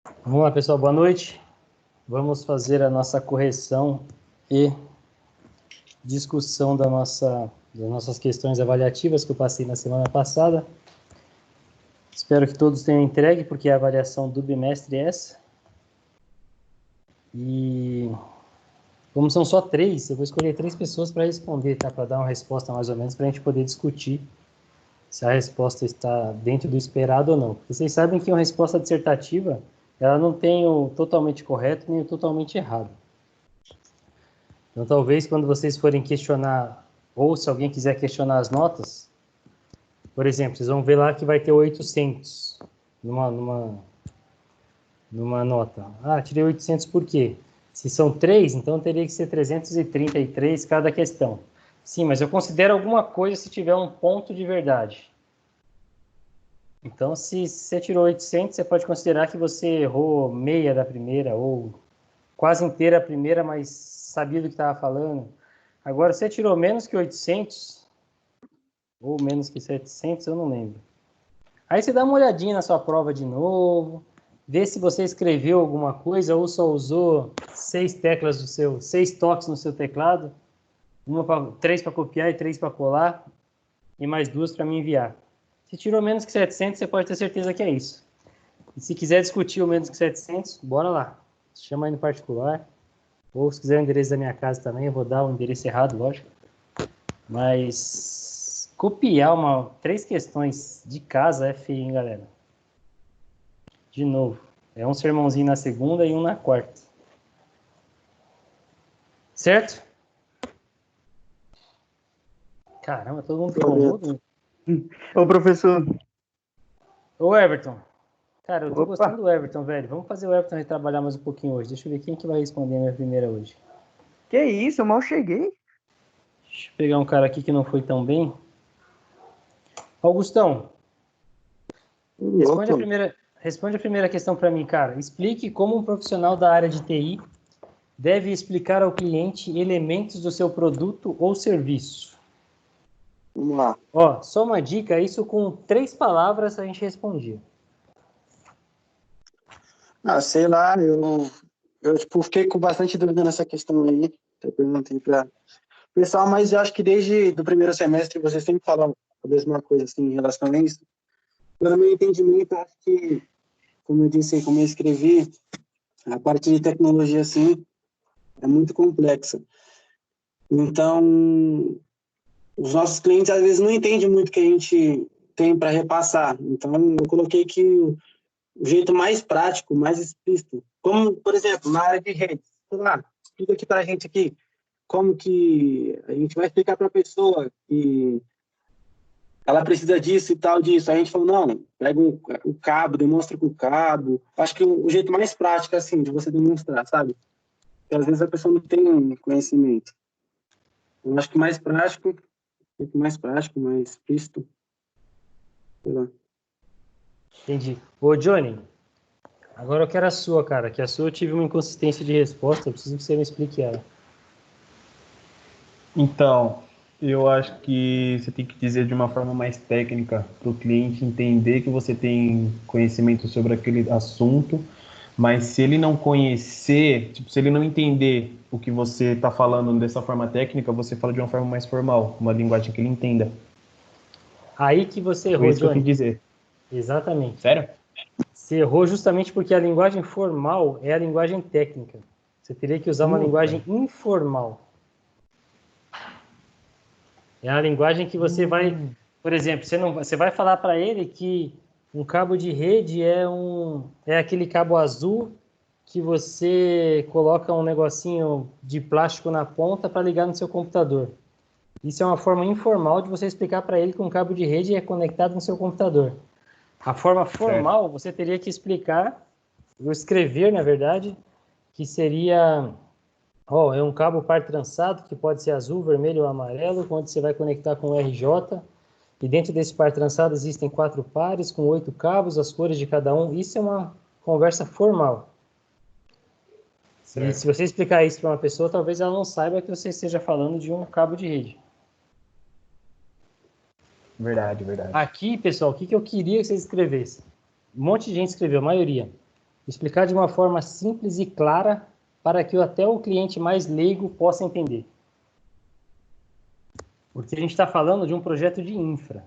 Vamos lá, pessoal, boa noite. Vamos fazer a nossa correção e discussão das nossas questões avaliativas que eu passei na semana passada. Espero que todos tenham entregue, porque a avaliação do bimestre é essa. E como são só 3, eu vou escolher 3 pessoas para responder, tá? Para dar uma resposta mais ou menos, para a gente poder discutir se a resposta está dentro do esperado ou não. Porque vocês sabem que uma resposta dissertativa, ela não tem o totalmente correto nem o totalmente errado. Então, talvez, quando vocês forem questionar, ou se alguém quiser questionar as notas, por exemplo, vocês vão ver lá que vai ter 800 numa nota. Ah, tirei 800 por quê? Se são 3, então teria que ser 333 cada questão. Sim, mas eu considero alguma coisa se tiver um ponto de verdade. Então, se você tirou 800, você pode considerar que você errou meia da primeira, ou quase inteira a primeira, mas sabia do que estava falando. Agora, se você tirou menos que 800, ou menos que 700, eu não lembro. Aí você dá uma olhadinha na sua prova de novo, vê se você escreveu alguma coisa ou só usou 6 teclas do seu, 6 toques no seu teclado, 3 para copiar e 3 para colar, e mais 2 para me enviar. Se tirou menos que 700, você pode ter certeza que é isso. E se quiser discutir o menos que 700, bora lá. Chama aí no particular. Ou se quiser o endereço da minha casa também, eu vou dar o endereço errado, lógico. Mas copiar 3 questões de casa é feio, hein, galera? De novo, é um sermãozinho na segunda e um na quarta. Certo? Caramba, todo mundo ficou mudo. Ô, professor. Ô, Everton. Cara, eu tô Opa. gostando do Everton, velho. Vamos fazer o Everton retrabalhar mais um pouquinho hoje. Deixa eu ver quem que vai responder a minha primeira hoje. Que isso, eu mal cheguei. Deixa eu pegar um cara aqui que não foi tão bem. Augustão, responde a primeira questão para mim, cara. Explique como um profissional da área de TI deve explicar ao cliente elementos do seu produto ou serviço. Vamos lá. Ó, só uma dica, isso com 3 palavras a gente respondia. Ah, sei lá, eu tipo, fiquei com bastante dúvida nessa questão aí. Eu perguntei para o pessoal, mas eu acho que desde o primeiro semestre vocês sempre falam a mesma coisa assim, em relação a isso. Pelo meu entendimento, acho que, como eu disse, como eu escrevi, a parte de tecnologia assim é muito complexa. Então, os nossos clientes às vezes não entendem muito o que a gente tem para repassar. Então, eu coloquei que o jeito mais prático, mais explícito, como, por exemplo, na área de redes. Sei lá, explica aqui para a gente aqui como que a gente vai explicar para a pessoa que ela precisa disso e tal, disso. Aí a gente falou, não, pega o cabo, demonstra com o cabo. Acho que o jeito mais prático, assim, de você demonstrar, sabe? Porque às vezes a pessoa não tem conhecimento. Eu acho que mais prático, mais explícito. Sei lá. Entendi. Ô, Johnny, agora eu quero a sua, cara, que a sua eu tive uma inconsistência de resposta, eu preciso que você me explique ela. Então, eu acho que você tem que dizer de uma forma mais técnica para o cliente entender que você tem conhecimento sobre aquele assunto, mas se ele não conhecer, tipo, se ele não entender o que você está falando dessa forma técnica, você fala de uma forma mais formal, uma linguagem que ele entenda. Aí que você Foi errou, isso que eu quis Johnny. dizer. Exatamente. Sério? Você errou justamente porque a linguagem formal é a linguagem técnica. Você teria que usar uma linguagem informal. É a linguagem que você vai, por exemplo, você vai falar para ele que um cabo de rede é aquele cabo azul que você coloca um negocinho de plástico na ponta para ligar no seu computador. Isso é uma forma informal de você explicar para ele que um cabo de rede é conectado no seu computador. A forma formal, você teria que explicar, ou escrever, na verdade, que seria, é um cabo par trançado, que pode ser azul, vermelho ou amarelo, onde você vai conectar com o RJ, e dentro desse par trançado existem 4 pares, com 8 cabos, as cores de cada um. Isso é uma conversa formal. Certo. E se você explicar isso para uma pessoa, talvez ela não saiba que você esteja falando de um cabo de rede. Verdade, verdade. Aqui, pessoal, o que eu queria que vocês escrevessem? Um monte de gente escreveu, a maioria. Explicar de uma forma simples e clara para que até o cliente mais leigo possa entender. Porque a gente está falando de um projeto de infra.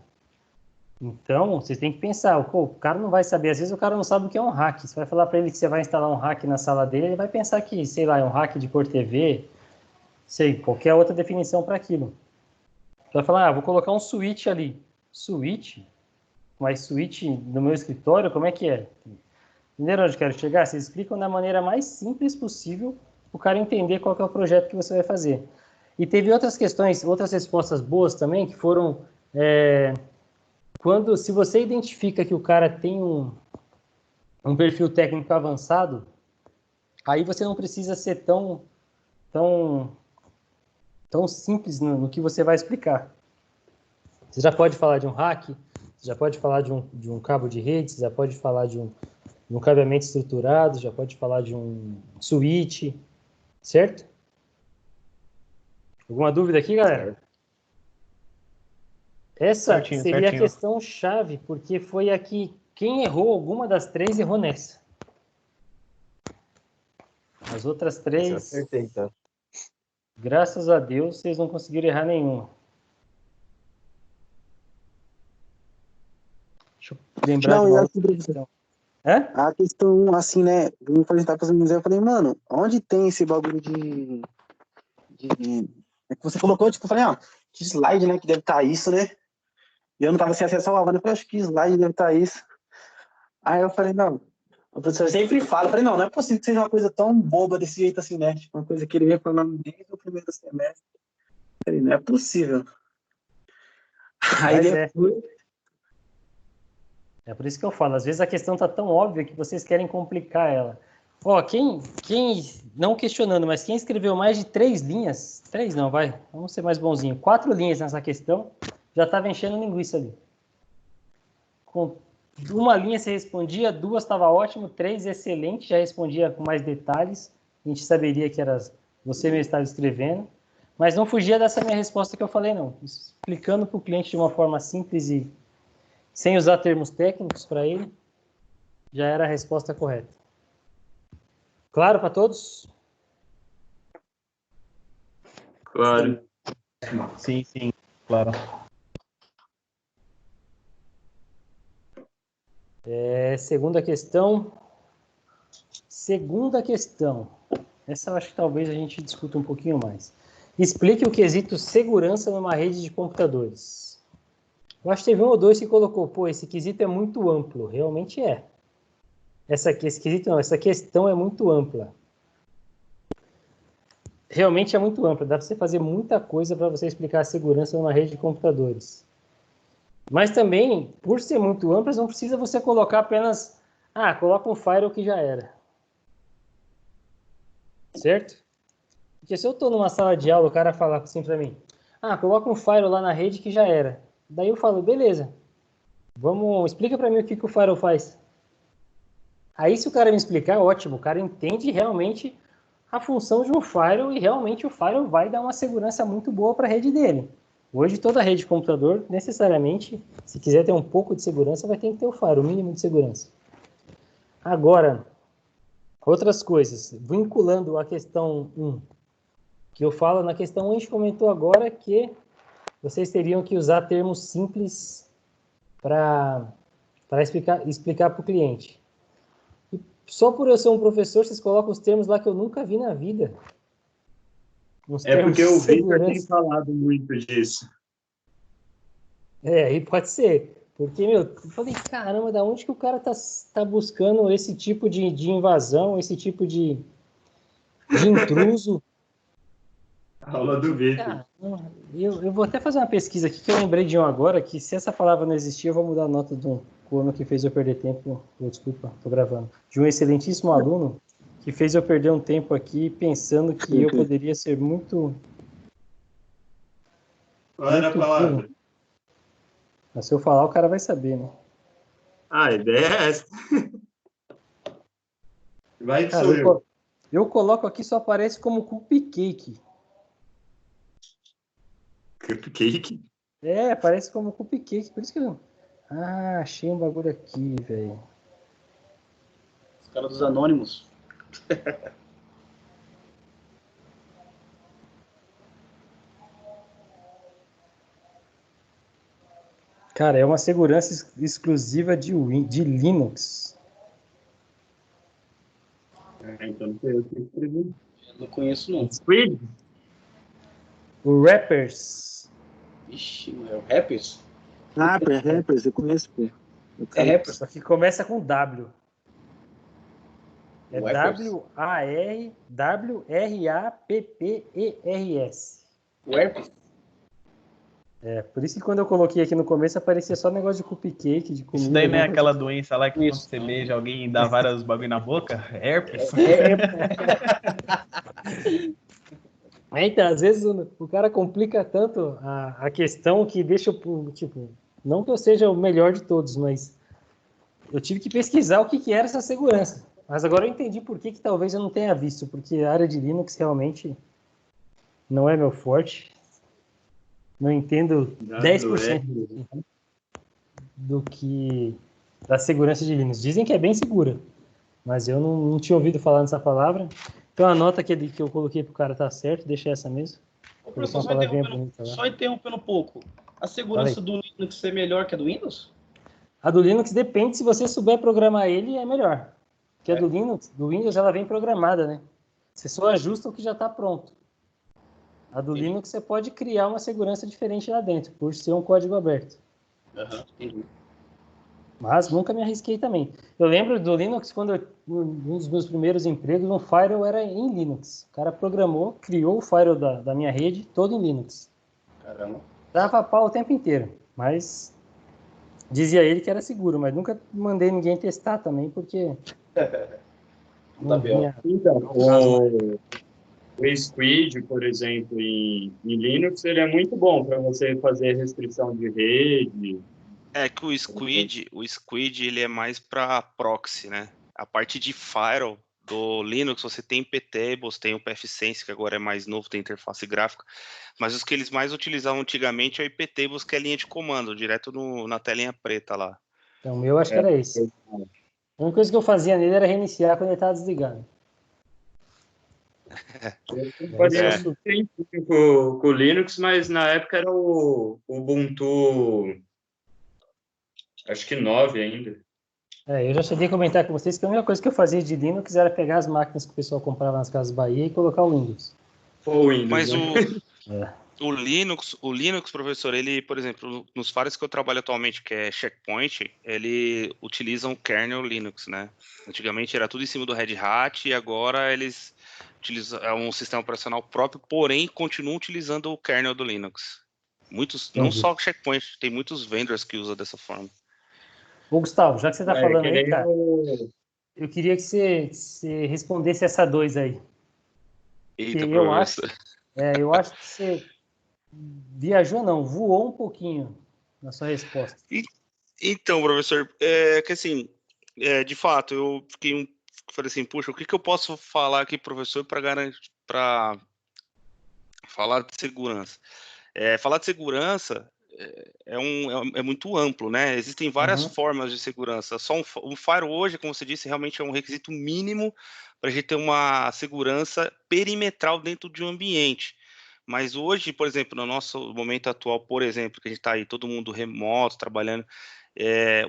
Então, vocês têm que pensar, pô, o cara não vai saber, às vezes o cara não sabe o que é um rack. Você vai falar para ele que você vai instalar um rack na sala dele, ele vai pensar que, sei lá, é um rack de cor TV, sei, qualquer outra definição para aquilo. Você vai falar, vou colocar um switch ali. Switch? Mas switch no meu escritório, como é que é? Entenderam onde eu quero chegar? Vocês explicam da maneira mais simples possível para o cara entender qual que é o projeto que você vai fazer. E teve outras questões, outras respostas boas também, que foram... se você identifica que o cara tem um perfil técnico avançado, aí você não precisa ser tão simples no que você vai explicar. Você já pode falar de um rack, você já pode falar de um cabo de rede, você já pode falar de um cabeamento estruturado, já pode falar de um switch, certo? Alguma dúvida aqui, galera? Essa Certinho, seria certinho. a questão chave, porque foi aqui, quem errou alguma das três errou nessa. As outras três, Acertei, então. graças a Deus, vocês não conseguiram errar nenhuma. Deixa eu lembrar de Não, e uma assim, outra professor, questão. Hã? a questão, assim, né, vim apresentar para os museu, eu falei, mano, onde tem esse bagulho é que você colocou, tipo, eu falei, que slide, né, que deve estar isso, né? E eu não tava sem acesso ao Havana, eu falei, acho que slide deve estar isso. Aí eu falei, não, o professor sempre fala, eu falei, não é possível que seja uma coisa tão boba desse jeito assim, né? Tipo, uma coisa que ele vem falando desde o primeiro semestre. Eu falei, não é possível. Aí Mas é. depois... É por isso que eu falo, às vezes a questão tá tão óbvia que vocês querem complicar ela. Ó, quem, não questionando, mas quem escreveu mais de 3 linhas, 3 não, vai, vamos ser mais bonzinho, 4 linhas nessa questão, já estava enchendo linguiça ali. Com uma linha você respondia, 2 estava ótimo, 3 excelente, já respondia com mais detalhes, a gente saberia que era você mesmo estava escrevendo, mas não fugia dessa minha resposta que eu falei, não. Explicando para o cliente de uma forma simples e sem usar termos técnicos para ele, já era a resposta correta. Claro para todos? Claro. Sim, claro. Segunda questão. Segunda questão. Essa eu acho que talvez a gente discuta um pouquinho mais. Explique o quesito segurança numa rede de computadores. Eu acho que teve um ou dois que colocou, pô, esse quesito é muito amplo. Realmente é. Esse quesito não, essa questão é muito ampla. Realmente é muito ampla. Dá para você fazer muita coisa para você explicar a segurança numa rede de computadores. Mas também, por ser muito ampla, não precisa você colocar apenas... coloca um firewall que já era. Certo? Porque se eu estou numa sala de aula, o cara falar assim para mim, coloca um firewall lá na rede que já era. Daí eu falo, beleza, explica para mim o que o firewall faz. Aí se o cara me explicar, ótimo, o cara entende realmente a função de um firewall e realmente o firewall vai dar uma segurança muito boa para a rede dele. Hoje toda rede de computador, necessariamente, se quiser ter um pouco de segurança, vai ter que ter o firewall, o mínimo de segurança. Agora, outras coisas, vinculando a questão 1, que eu falo na questão 1, a gente comentou agora que vocês teriam que usar termos simples para explicar para o cliente. E só por eu ser um professor, vocês colocam os termos lá que eu nunca vi na vida. É porque o Victor tem falado muito disso. Aí pode ser. Porque, eu falei, caramba, da onde que o cara tá buscando esse tipo de invasão, esse tipo de intruso? Aula do Victor. Eu vou até fazer uma pesquisa aqui, que eu lembrei de um agora, que se essa palavra não existir, eu vou mudar a nota do aluno que fez eu perder tempo. Desculpa, tô gravando. De um excelentíssimo aluno que fez eu perder um tempo aqui pensando que eu poderia ser muito... Qual era a palavra? Mas se eu falar, o cara vai saber, né? A ideia é essa. Vai que Cara, sou eu. Eu coloco aqui, só aparece como cupcake. Cupcake? Aparece como cupcake, por isso que eu... achei um bagulho aqui, velho. cara dos Anônimos. Cara, é uma segurança exclusiva de Linux. Então não sei eu que escrevi. Eu não conheço, não. Squid? O Rappers. Ixi, é o Rappers? Rappers, eu conheço, pô. É Rappers. Só que começa com W. É Rappers. W-A-R-W-R-A-P-P-E-R-S. Rappers? É, por isso que quando eu coloquei aqui no começo aparecia só negócio de cupcake, de comida. Isso daí não é né? aquela doença lá que quando Isso. você beija alguém e dá vários bagulho na boca? Herpes? Então, às vezes o cara complica tanto a questão que deixa, tipo, não que eu seja o melhor de todos, mas eu tive que pesquisar o que era essa segurança. Mas agora eu entendi por que talvez eu não tenha visto, porque a área de Linux realmente não é meu forte. Não entendo 10% do que da segurança de Linux. Dizem que é bem segura, mas eu não tinha ouvido falar nessa palavra. Então a nota que eu coloquei pro cara tá certo, deixa essa mesmo. Ô, professor, só interrompendo um pouco. A segurança do Linux é melhor que a do Windows? A do Linux depende, se você souber programar ele, é melhor. Porque a do Linux, do Windows, ela vem programada, né? Você só ajusta o que já está pronto. A do Linux você pode criar uma segurança diferente lá dentro, por ser um código aberto. Entendi. Mas nunca me arrisquei também. Eu lembro do Linux, um dos meus primeiros empregos, um firewall era em Linux. O cara programou, criou o firewall da minha rede, todo em Linux. Caramba. Dava pau o tempo inteiro, mas dizia ele que era seguro, mas nunca mandei ninguém testar também, porque não vinha... Então, o Squid, por exemplo, em Linux, ele é muito bom para você fazer restrição de rede. É que o Squid ele é mais para proxy, né? A parte de firewall do Linux, você tem ptables, tem o pfSense, que agora é mais novo, tem interface gráfica, mas os que eles mais utilizavam antigamente é o iptables, que é a linha de comando, direto na telinha preta lá. Então, o meu acho que era esse. A única coisa que eu fazia nele era reiniciar quando ele estava desligado. Eu fazia com o Linux, mas na época era o Ubuntu, acho que 9 ainda. Eu já cheguei a comentar com vocês que a única coisa que eu fazia de Linux era pegar as máquinas que o pessoal comprava nas Casas Bahia e colocar o Windows. O Windows, mas né? o Linux, professor, ele, por exemplo, nos firewalls que eu trabalho atualmente, que é Checkpoint, ele utiliza um kernel Linux, né? Antigamente era tudo em cima do Red Hat e agora eles utilizam um sistema operacional próprio, porém continuam utilizando o kernel do Linux. Muitos, não só o Checkpoint, tem muitos vendors que usam dessa forma. Ô, Gustavo, já que você está falando aí, cara, eu queria que você respondesse essa 2 aí. Eita, eu acho que você viajou, não, voou um pouquinho na sua resposta. Então, professor, que assim, de fato, eu falei assim, puxa, o que eu posso falar aqui, professor, para falar de segurança? Falar de segurança é muito amplo, né? Existem várias formas de segurança. Só um firewall hoje, como você disse, realmente é um requisito mínimo para a gente ter uma segurança perimetral dentro de um ambiente. Mas hoje, por exemplo, no nosso momento atual, por exemplo, que a gente está aí todo mundo remoto, trabalhando,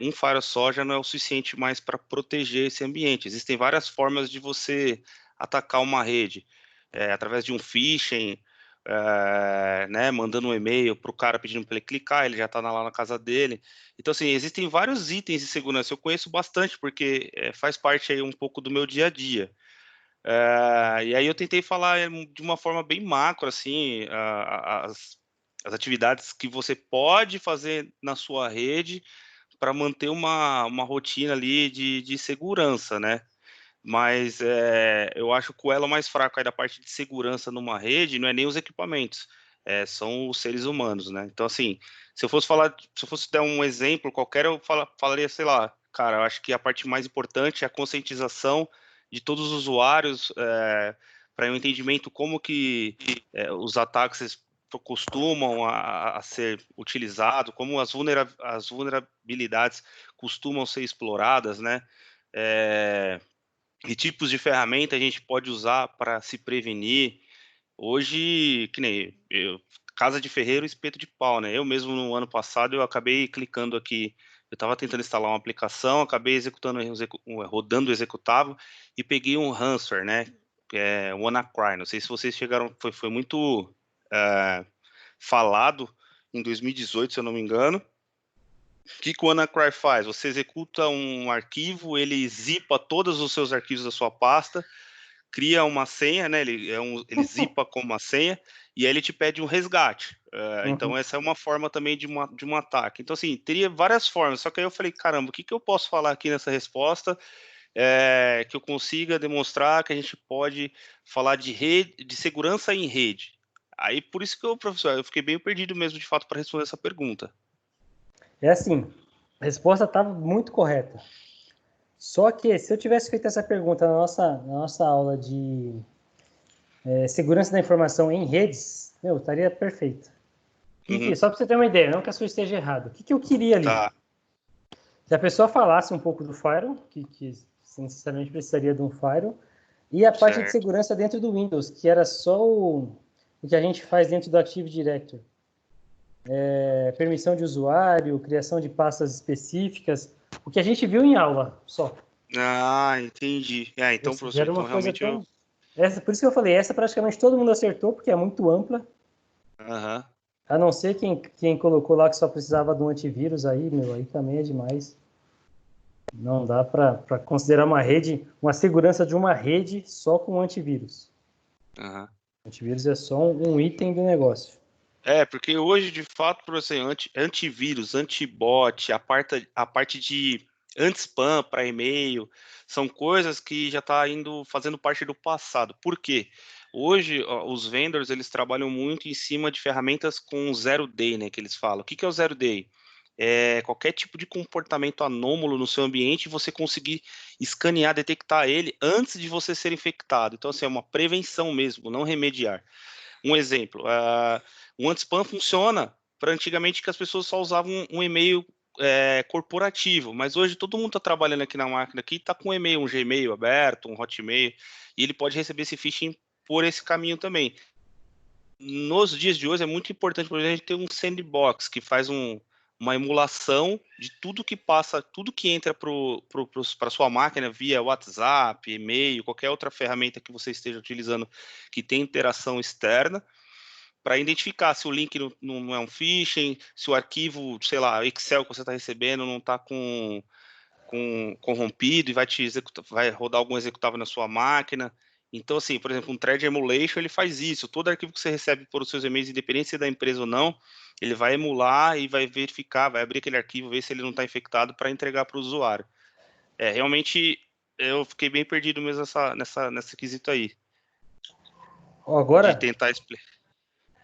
um firewall só já não é o suficiente mais para proteger esse ambiente. Existem várias formas de você atacar uma rede, através de um phishing, né, mandando um e-mail para o cara pedindo para ele clicar, ele já está lá na casa dele. Então, assim, existem vários itens de segurança. Eu conheço bastante, porque faz parte aí um pouco do meu dia a dia. E aí eu tentei falar de uma forma bem macro, assim, as atividades que você pode fazer na sua rede para manter uma rotina ali de segurança, né? Mas eu acho que o elo mais fraco aí da parte de segurança numa rede não é nem os equipamentos, são os seres humanos, né? Então, assim, se eu fosse dar um exemplo qualquer, eu falaria, sei lá, cara, eu acho que a parte mais importante é a conscientização de todos os usuários para um entendimento como que os ataques costumam a ser utilizados, como as vulnerabilidades costumam ser exploradas, né? e tipos de ferramenta a gente pode usar para se prevenir. Hoje, que nem eu, casa de ferreiro, espeto de pau, né? Eu mesmo no ano passado eu acabei clicando aqui, eu estava tentando instalar uma aplicação, acabei rodando o executável e peguei um ransomware, né? Que é o WannaCry. Não sei se vocês chegaram, foi muito falado em 2018, se eu não me engano. O que o WannaCry faz? Você executa um arquivo, ele zipa todos os seus arquivos da sua pasta, cria uma senha, né? Ele zipa com uma senha e aí ele te pede um resgate. Então essa é uma forma também de um ataque. Então assim, teria várias formas. Só que aí eu falei, caramba, o que eu posso falar aqui nessa resposta que eu consiga demonstrar que a gente pode falar de rede, de segurança em rede? Aí por isso que professor, eu fiquei bem perdido mesmo de fato para responder essa pergunta. É assim, a resposta estava muito correta. Só que se eu tivesse feito essa pergunta na nossa aula de segurança da informação em redes, estaria perfeito. Só para você ter uma ideia, não que a sua esteja errada. O que eu queria ali? Tá. Se a pessoa falasse um pouco do firewall, que necessariamente precisaria de um firewall, e a parte de segurança dentro do Windows, que era só o que a gente faz dentro do Active Directory. Permissão de usuário, criação de pastas específicas, o que a gente viu em aula só. Ah, entendi. Então, professor, então realmente por isso que eu falei, essa praticamente todo mundo acertou, porque é muito ampla. A não ser quem colocou lá que só precisava de um antivírus aí também é demais. Não dá para considerar uma segurança de uma rede só com antivírus. Antivírus é só um item do negócio. Porque hoje, de fato, professor, antivírus, antibot, a parte de anti-spam para e-mail, são coisas que já está fazendo parte do passado. Por quê? Hoje, os vendors, eles trabalham muito em cima de ferramentas com zero day, né, que eles falam. O que é o zero day? Qualquer tipo de comportamento anômalo no seu ambiente, você conseguir escanear, detectar ele antes de você ser infectado. Então, assim, é uma prevenção mesmo, não remediar. Um exemplo, o anti-spam funciona para antigamente que as pessoas só usavam um e-mail corporativo, mas hoje todo mundo está trabalhando aqui na máquina aqui, está com um e-mail, um Gmail aberto, um Hotmail, e ele pode receber esse phishing por esse caminho também. Nos dias de hoje é muito importante para a gente ter um sandbox que faz uma emulação de tudo que passa, tudo que entra para sua máquina via WhatsApp, e-mail, qualquer outra ferramenta que você esteja utilizando que tem interação externa, para identificar se o link não é um phishing, se o arquivo, sei lá, Excel que você está recebendo não está corrompido e vai rodar algum executável na sua máquina. Então, assim, por exemplo, um thread emulation, ele faz isso. Todo arquivo que você recebe por os seus e-mails, independente se é da empresa ou não, ele vai emular e vai verificar, vai abrir aquele arquivo, ver se ele não está infectado para entregar para o usuário. Realmente, eu fiquei bem perdido mesmo nesse quesito aí. Agora...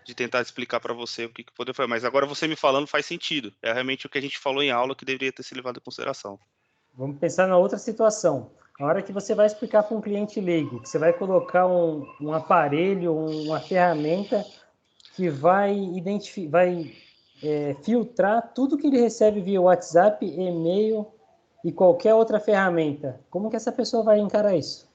De tentar explicar para você o que poderia fazer. Mas agora você me falando faz sentido. É realmente o que a gente falou em aula que deveria ter sido levado em consideração. Vamos pensar na outra situação. A hora que você vai explicar para um cliente leigo, que você vai colocar um aparelho, uma ferramenta que vai filtrar tudo que ele recebe via WhatsApp, e-mail e qualquer outra ferramenta. Como que essa pessoa vai encarar isso?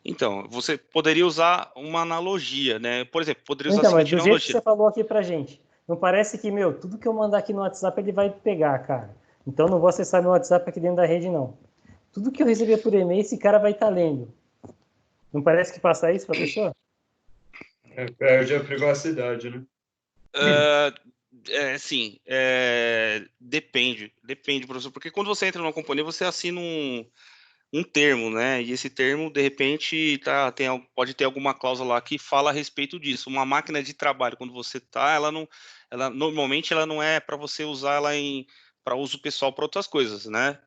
Então, você poderia usar uma analogia, né? Por exemplo, poderia usar a seguinte analogia. Mas do jeito que você falou aqui pra gente, não parece que, tudo que eu mandar aqui no WhatsApp ele vai pegar, cara. Então não vou acessar meu WhatsApp aqui dentro da rede, não. Tudo que eu receber por e-mail, esse cara vai estar lendo. Não parece que passa isso pra pessoa? Perde a privacidade, né? Sim, depende, professor, porque quando você entra numa companhia, você assina um termo, né? E esse termo, de repente, pode ter alguma cláusula lá que fala a respeito disso. Uma máquina de trabalho, quando você normalmente ela não é para você usar ela para uso pessoal para outras coisas, né?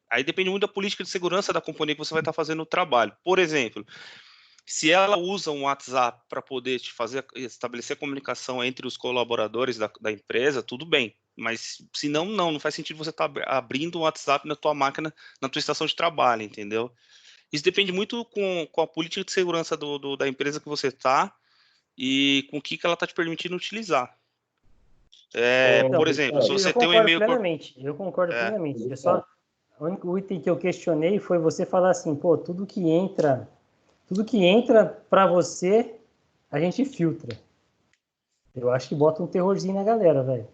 Aí depende muito da política de segurança da companhia que você vai estar fazendo o trabalho. Por exemplo, se ela usa um WhatsApp para poder estabelecer comunicação entre os colaboradores da empresa, tudo bem. Mas se não faz sentido você estar abrindo um WhatsApp na tua máquina, na tua estação de trabalho, entendeu? Isso depende muito com a política de segurança da empresa que você está e com o que ela está te permitindo utilizar. Por exemplo, se você tem um e-mail... Eu concordo plenamente. O único item que eu questionei foi você falar assim, pô, tudo que entra para você, a gente filtra. Eu acho que bota um terrorzinho na galera, velho.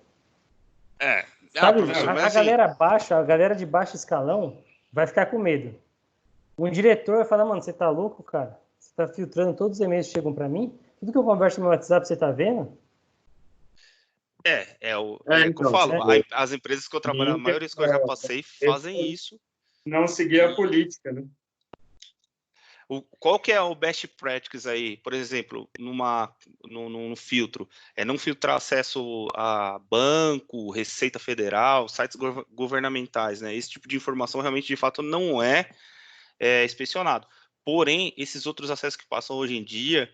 Sabe, professor, mas a assim, galera baixa, a galera de baixo escalão vai ficar com medo. Um diretor vai falar, mano, você tá louco, cara? Você tá filtrando todos os e-mails que chegam para mim? Tudo que eu converso no meu WhatsApp, você tá vendo? o que eu falo. As empresas que eu trabalho, a maioria que eu já passei, fazem isso. Não seguir a política, né? Qual que é o best practice aí, por exemplo, num filtro? É não filtrar acesso a banco, Receita Federal, sites governamentais, né? Esse tipo de informação realmente, de fato, não é inspecionado. Porém, esses outros acessos que passam hoje em dia,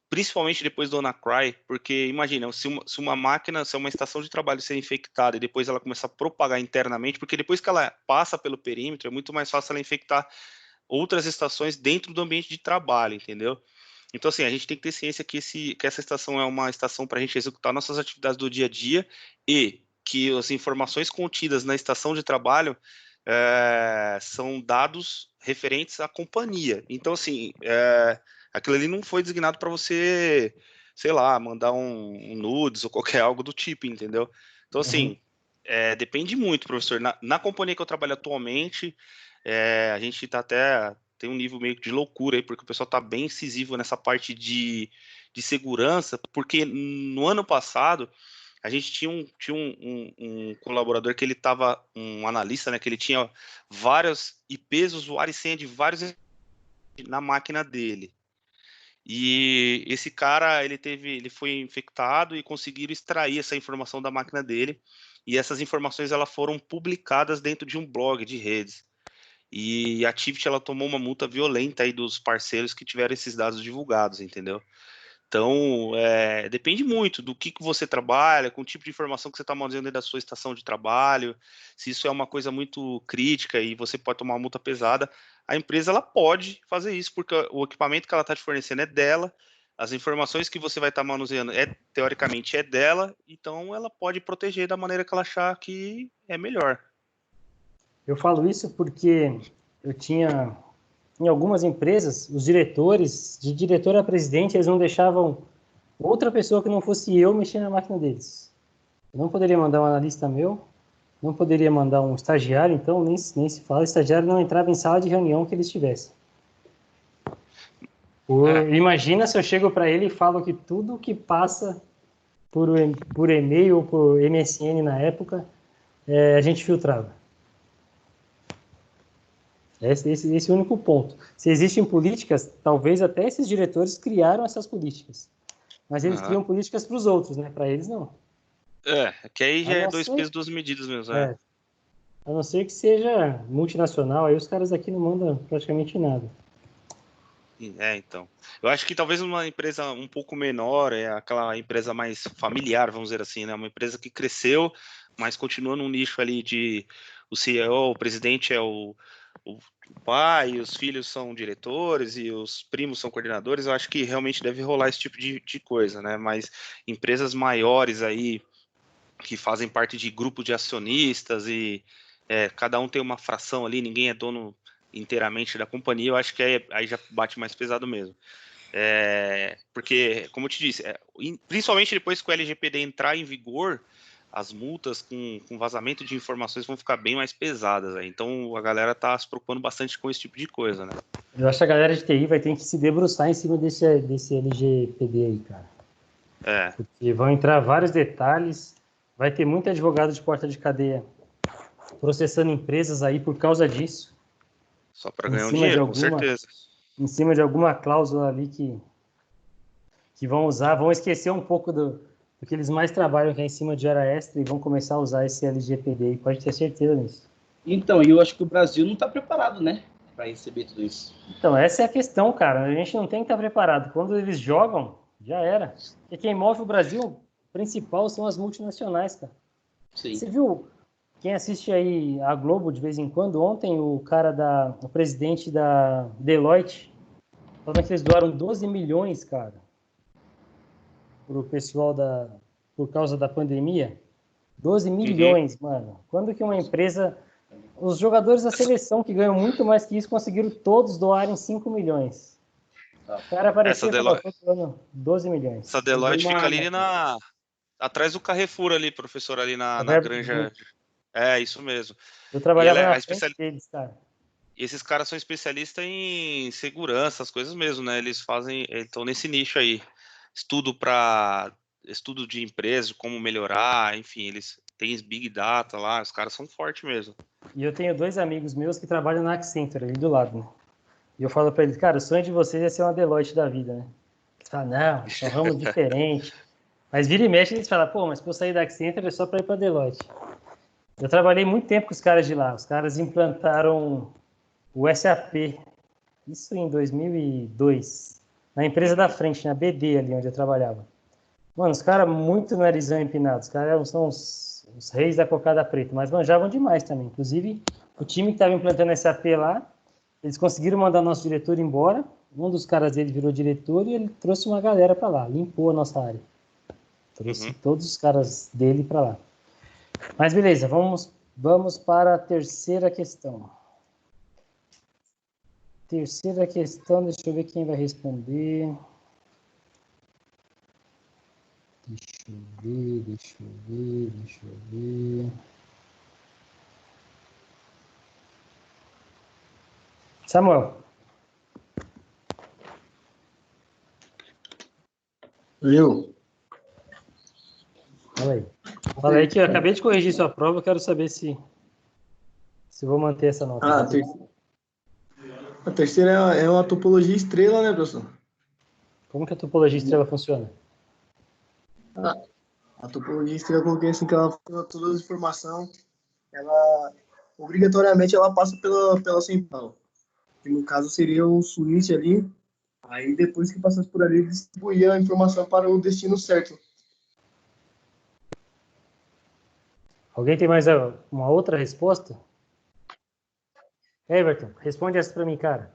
principalmente depois do WannaCry, porque imagina, se uma estação de trabalho ser infectada e depois ela começar a propagar internamente, porque depois que ela passa pelo perímetro, é muito mais fácil ela infectar outras estações dentro do ambiente de trabalho, entendeu? Então, assim, a gente tem que ter ciência que essa estação é uma estação para a gente executar nossas atividades do dia a dia e que as informações contidas na estação de trabalho são dados referentes à companhia. Então, assim, aquilo ali não foi designado para você, sei lá, mandar um nudes ou qualquer algo do tipo, entendeu? Então, assim, depende muito, professor. Na companhia que eu trabalho atualmente, a gente tem um nível meio de loucura aí, porque o pessoal está bem incisivo nessa parte de segurança, porque no ano passado a gente tinha um colaborador que ele estava, um analista, né, que ele tinha vários IPs, usuários e senha de vários na máquina dele. E esse cara, ele foi infectado e conseguiram extrair essa informação da máquina dele, e essas informações elas foram publicadas dentro de um blog de redes. E a Tivit, ela tomou uma multa violenta aí dos parceiros que tiveram esses dados divulgados, entendeu? Então, depende muito do que você trabalha, com o tipo de informação que você está mandando dentro da sua estação de trabalho. Se isso é uma coisa muito crítica e você pode tomar uma multa pesada, a empresa ela pode fazer isso, porque o equipamento que ela está te fornecendo é dela, as informações que você vai estar manuseando teoricamente é dela, então ela pode proteger da maneira que ela achar que é melhor. Eu falo isso porque eu tinha, em algumas empresas, os diretores, de diretor a presidente, eles não deixavam outra pessoa que não fosse eu mexer na máquina deles. Eu não poderia mandar um analista meu, não poderia mandar um estagiário, então nem se fala, estagiário não entrava em sala de reunião que eles tivessem. Imagina se eu chego para ele e falo que tudo que passa por e-mail ou por MSN na época, a gente filtrava. Esse é o único ponto. Se existem políticas, talvez até esses diretores criaram essas políticas. Mas eles criam políticas para os outros, né? Para eles, não. Que aí já é dois pesos, duas medidas mesmo. A não ser que seja multinacional, aí os caras aqui não mandam praticamente nada. Então. Eu acho que talvez uma empresa um pouco menor, aquela empresa mais familiar, vamos dizer assim, né? Uma empresa que cresceu, mas continua num nicho ali de o CEO, o presidente é o pai, os filhos são diretores e os primos são coordenadores. Eu acho que realmente deve rolar esse tipo de coisa, né? Mas empresas maiores aí, que fazem parte de grupo de acionistas e cada um tem uma fração ali, ninguém é dono inteiramente da companhia, eu acho que aí já bate mais pesado mesmo. Porque, como eu te disse, principalmente depois que o LGPD entrar em vigor, as multas com vazamento de informações vão ficar bem mais pesadas. Então a galera tá se preocupando bastante com esse tipo de coisa, né? Eu acho que a galera de TI vai ter que se debruçar em cima desse LGPD aí, cara. Porque vão entrar vários detalhes, vai ter muito advogado de porta de cadeia processando empresas aí por causa disso. Só para ganhar um dinheiro, com certeza. Em cima de alguma cláusula ali que vão usar, vão esquecer um pouco do que eles mais trabalham, que é em cima de hora extra, e vão começar a usar esse LGPD aí, pode ter certeza nisso. Então, eu acho que o Brasil não está preparado, né, para receber tudo isso. Então, essa é a questão, cara. A gente não tem que estar preparado. Quando eles jogam, já era. Porque quem move o Brasil principal são as multinacionais, cara. Sim. Você viu, quem assiste aí a Globo de vez em quando, ontem o presidente da Deloitte, falando que eles doaram 12 milhões, cara, pro pessoal por causa da pandemia. 12 milhões, mano. Quando que uma empresa os jogadores da seleção que ganham muito mais que isso conseguiram todos doarem 5 milhões. O cara apareceu e falou, tô doando 12 milhões. Essa Deloitte fica ali atrás do Carrefour ali, professor, ali na Granja. É, isso mesmo. Eu trabalhava na frente deles, cara. E esses caras são especialistas em segurança, as coisas mesmo, né? Eles estão nesse nicho aí. Estudo de empresa, como melhorar, enfim, eles têm Big Data lá, os caras são fortes mesmo. E eu tenho 2 amigos meus que trabalham na Accenture, ali do lado, né? E eu falo pra eles, cara, o sonho de vocês é ser uma Deloitte da vida, né? Eles falam, não, é um ramo diferente. Mas vira e mexe, eles falam, pô, mas pra eu sair da Accenture é só pra ir pra Deloitte. Eu trabalhei muito tempo com os caras de lá. Os caras implantaram o SAP, isso em 2002, na empresa da frente, na BD ali onde eu trabalhava. Mano, os caras muito narizão empinados. Os caras são os reis da cocada preta, mas manjavam demais também. Inclusive, o time que estava implantando SAP lá, eles conseguiram mandar nosso diretor embora. Um dos caras dele virou diretor e ele trouxe uma galera para lá, limpou a nossa área. Trouxe todos os caras dele para lá. Mas beleza, vamos para a terceira questão. Terceira questão, deixa eu ver quem vai responder. Deixa eu ver. Samuel. Eu? Fala aí que eu acabei de corrigir sua prova, eu quero saber se vou manter essa nota. A terceira é uma topologia estrela, né, professor? Como que a topologia estrela funciona? A topologia estrela eu coloquei assim que ela funciona todas as informações, ela obrigatoriamente ela passa pela central, que no caso seria o switch ali, aí depois que passasse por ali, distribuía a informação para o destino certo. Alguém tem mais uma outra resposta? Everton, responde essa para mim, cara.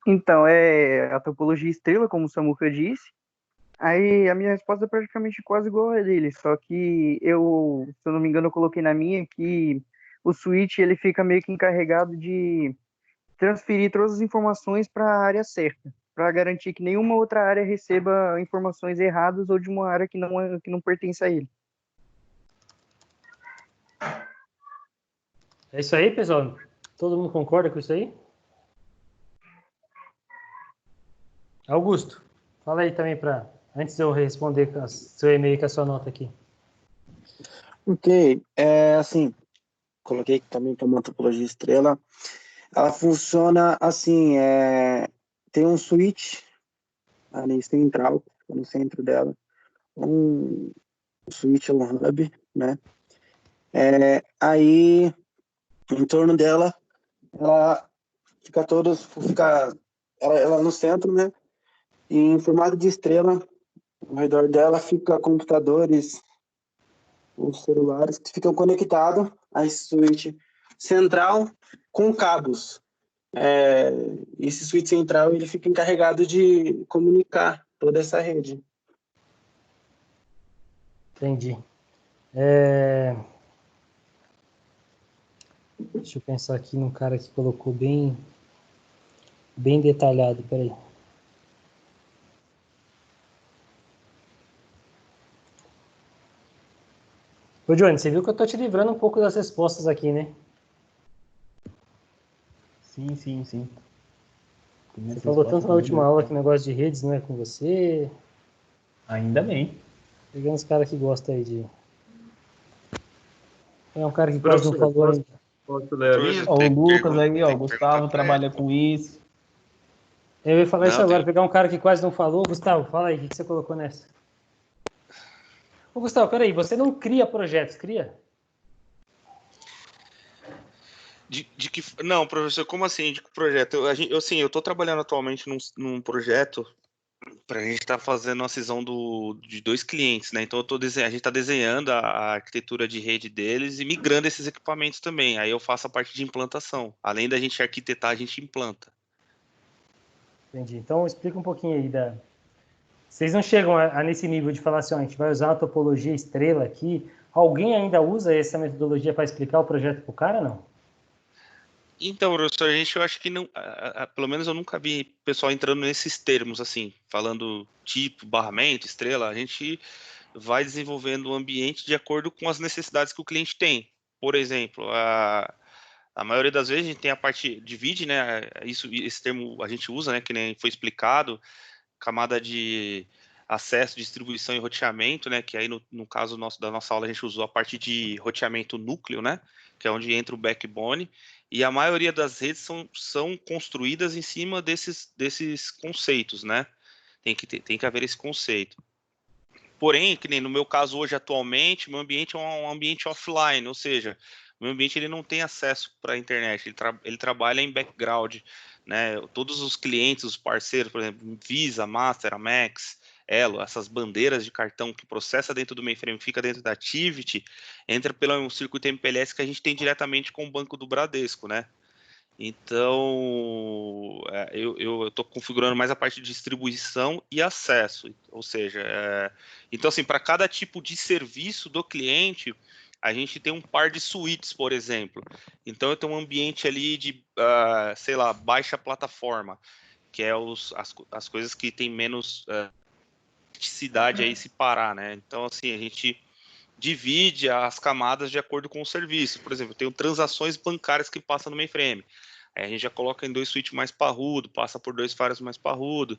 Então, é a topologia estrela, como o Samuca disse. Aí a minha resposta é praticamente quase igual a dele, só que se eu não me engano, eu coloquei na minha que o switch ele fica meio que encarregado de transferir todas as informações para a área certa, para garantir que nenhuma outra área receba informações erradas ou de uma área que não pertence a ele. É isso aí, pessoal? Todo mundo concorda com isso aí? Augusto, fala aí também antes de eu responder seu e-mail com a sua nota aqui. Ok, assim, coloquei também que é uma topologia estrela. Ela funciona assim, tem um switch ali central, no centro dela, um switch, um hub, né? Aí, em torno dela, ela fica ela no centro, né? E em formato de estrela, ao redor dela fica computadores, os celulares que ficam conectados a esse switch central com cabos. Esse switch central ele fica encarregado de comunicar toda essa rede. Entendi. Deixa eu pensar aqui num cara que colocou bem detalhado, peraí. Ô, Johnny, você viu que eu tô te livrando um pouco das respostas aqui, né? Sim. Você falou tanto na última aula que o negócio de redes não é com você. Ainda bem. Pegando os caras que gostam aí de... É um cara que quase não falou ainda. Posso ler a minha? O Lucas aí, ó, o Gustavo trabalha com isso. Eu ia falar isso agora, pegar um cara que quase não falou. Gustavo, fala aí, o que você colocou nessa? Ô, Gustavo, peraí, você não cria projetos, cria? Não, professor, como assim de projeto? Eu tô trabalhando atualmente num projeto para a gente estar fazendo uma cisão de 2 clientes, né? Então a gente está desenhando a arquitetura de rede deles e migrando esses equipamentos também. Aí eu faço a parte de implantação. Além da gente arquitetar, a gente implanta. Entendi. Então explica um pouquinho aí Vocês não chegam nesse nível de falar assim, ó, a gente vai usar a topologia estrela aqui Alguém ainda usa essa metodologia para explicar o projeto para o cara, não? Então, professor, eu acho que não, pelo menos eu nunca vi pessoal entrando nesses termos, assim, falando tipo, barramento, estrela. A gente vai desenvolvendo o ambiente de acordo com as necessidades que o cliente tem. Por exemplo, a maioria das vezes a gente tem a parte, divide, né? Esse termo a gente usa, né? Que nem foi explicado, camada de acesso, distribuição e roteamento, né? Que aí no caso da nossa aula a gente usou a parte de roteamento núcleo, né? Que é onde entra o backbone. E a maioria das redes são construídas em cima desses conceitos, né? Tem que haver esse conceito. Porém, que nem no meu caso hoje atualmente, meu ambiente é um ambiente offline, ou seja, o meu ambiente ele não tem acesso para a internet, ele trabalha em background, né? Todos os clientes, os parceiros, por exemplo, Visa, Master, Amex, Elo, essas bandeiras de cartão que processa dentro do mainframe, fica dentro da Activity, entra pelo circuito MPLS que a gente tem diretamente com o Banco do Bradesco, né? Então, eu estou configurando mais a parte de distribuição e acesso, ou seja, então assim, para cada tipo de serviço do cliente, a gente tem um par de suítes, por exemplo. Então, eu tenho um ambiente ali de, sei lá, baixa plataforma, que é as coisas que tem menos criticidade aí se parar, né? Então, assim, a gente divide as camadas de acordo com o serviço. Por exemplo, eu tenho transações bancárias que passam no mainframe. Aí a gente já coloca em 2 switches mais parrudo, passa por 2 firewalls mais parrudo.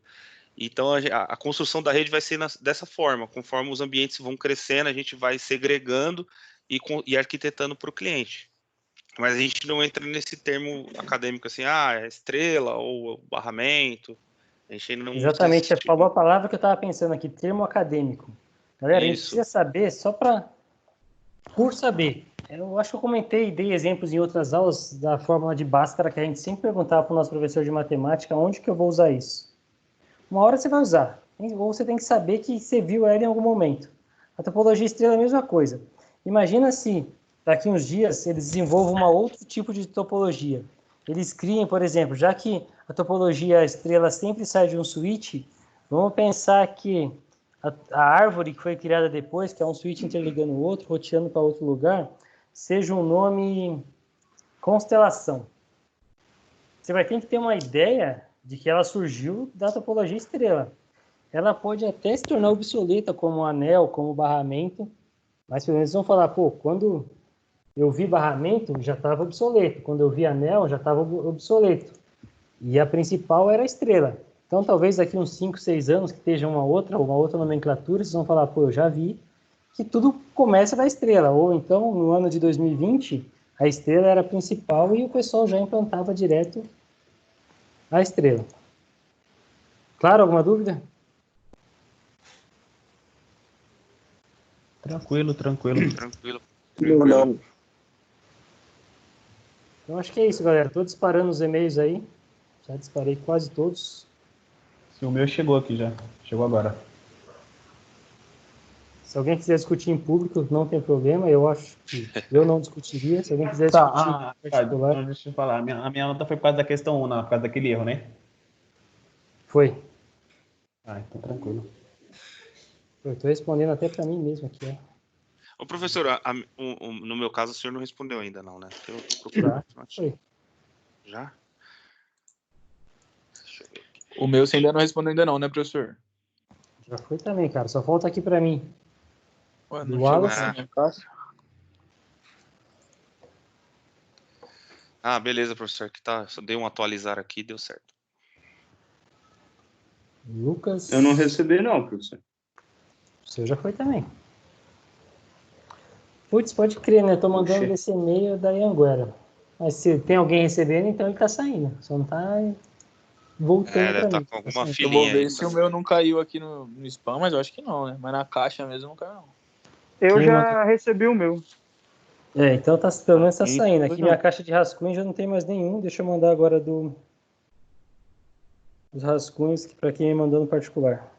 Então a construção da rede vai ser dessa forma. Conforme os ambientes vão crescendo, a gente vai segregando e arquitetando para o cliente. Mas a gente não entra nesse termo acadêmico assim, é estrela ou barramento. A gente não usa Exatamente, esse você falou a tipo. palavra que eu estava pensando aqui, termo acadêmico. Galera, a gente Isso. precisa saber, só por saber. Eu acho que eu comentei e dei exemplos em outras aulas da fórmula de Bhaskara, que a gente sempre perguntava para o nosso professor de matemática onde que eu vou usar isso. Uma hora você vai usar, ou você tem que saber que você viu ela em algum momento. A topologia estrela é a mesma coisa. Imagina se daqui uns dias eles desenvolvam um outro tipo de topologia. Eles criem, por exemplo, já que a topologia estrela sempre sai de um switch, vamos pensar que a árvore que foi criada depois, que é um switch interligando o outro, roteando para outro lugar, seja um nome constelação. Você vai ter que ter uma ideia de que ela surgiu da topologia estrela. Ela pode até se tornar obsoleta como anel, como barramento, mas pelo menos vão falar, pô, quando eu vi barramento, já estava obsoleto. Quando eu vi anel, já estava obsoleto. E a principal era a estrela. Então, talvez daqui uns 5, 6 anos, que esteja uma outra nomenclatura, vocês vão falar, pô, eu já vi que tudo começa da estrela. Ou então, no ano de 2020, a estrela era a principal e o pessoal já implantava direto a estrela. Claro, alguma dúvida? Tranquilo. Tranquilo. Não. Então, acho que é isso, galera. Estou disparando os e-mails aí. Já disparei quase todos. O meu chegou aqui já. Chegou agora. Se alguém quiser discutir em público, não tem problema. Eu acho que eu não discutiria. Se alguém quiser discutir em particular... Então deixa eu falar. A minha nota foi por causa da questão 1, por causa daquele erro, né? Foi. Então tranquilo. Eu estou respondendo até para mim mesmo aqui. Ô, professor, no meu caso, o senhor não respondeu ainda, não, né? Eu tô Já. procurando. Foi. Já? Deixa eu ver aqui. O meu você ainda não respondeu ainda não, né, professor? Já foi também, cara. Só falta aqui para mim. Ué, Do não chegou Wallace. na minha caixa? Beleza, professor. Que tá, só dei um atualizar aqui, deu certo. Lucas. Eu não recebi, não, professor. O seu já foi também. Putz, pode crer, né? Tô mandando esse e-mail da Anguera. Mas se tem alguém recebendo, então ele tá saindo. Só não tá voltando Deve para estar mim. com alguma Eu vou filinha aí. ver se o meu não caiu aqui no spam, mas eu acho que não, né? Mas na caixa mesmo não caiu, não. Eu Quem já manda... recebi o meu. Então tá, pelo menos tá saindo. Aqui não. minha caixa de rascunho já não tem mais nenhum. Deixa eu mandar agora dos rascunhos para quem me mandou no particular.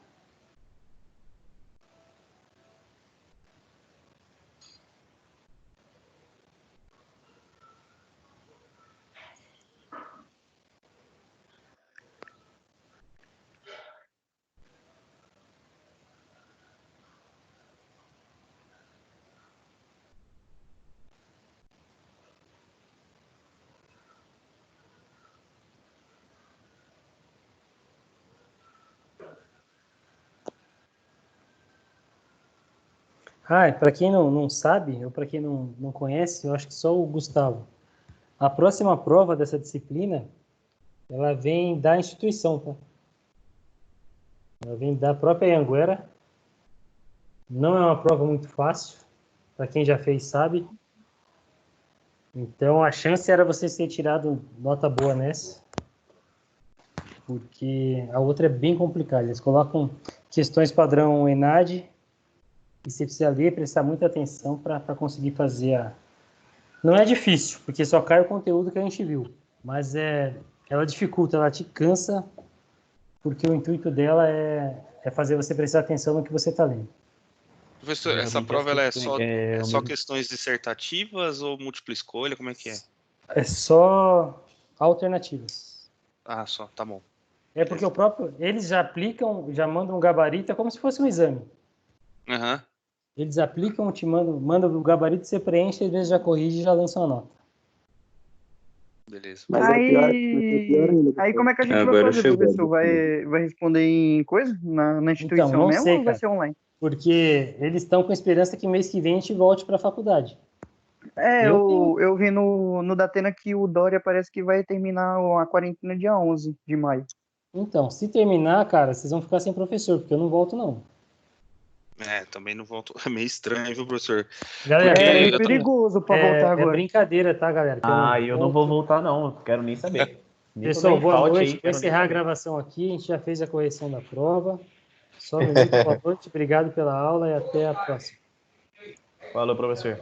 Para quem não sabe, ou para quem não conhece, eu acho que só o Gustavo. A próxima prova dessa disciplina, ela vem da instituição, tá? Ela vem da própria Anhanguera. Não é uma prova muito fácil, para quem já fez sabe. Então, a chance era você ter tirado nota boa nessa, porque a outra é bem complicada. Eles colocam questões padrão ENAD, e você precisa ler e prestar muita atenção para conseguir fazer a... Não é difícil, porque só cai o conteúdo que a gente viu, mas ela dificulta, ela te cansa, porque o intuito dela é fazer você prestar atenção no que você está lendo. Professor, essa prova ela é só questões dissertativas ou múltipla escolha? Como é que é? É só alternativas. Ah, só, tá bom. É porque eles já aplicam, já mandam um gabarito, é como se fosse um exame. Uhum. Eles aplicam, mandam o gabarito, você preenche, às vezes já corrige e já lança uma nota. Beleza. Mas Aí como é que a gente Agora vai fazer, chegou. professor? Vai responder em coisa? Na instituição Então, não mesmo sei, ou vai cara. ser online? Porque eles estão com esperança que mês que vem a gente volte para a faculdade. Eu vi no Datena que o Dória parece que vai terminar a quarentena dia 11 de maio. Então, se terminar, cara, vocês vão ficar sem professor, porque eu não volto, não. Também não volto. É meio estranho, viu, professor? Galera, É meio perigoso para voltar agora. É brincadeira, tá, galera? Eu não vou voltar, não. Não quero nem saber. Pessoal, boa noite. Vou encerrar a gravação aqui. A gente já fez a correção da prova. Só um minuto, boa noite. Obrigado pela aula e até a próxima. Falou, professor.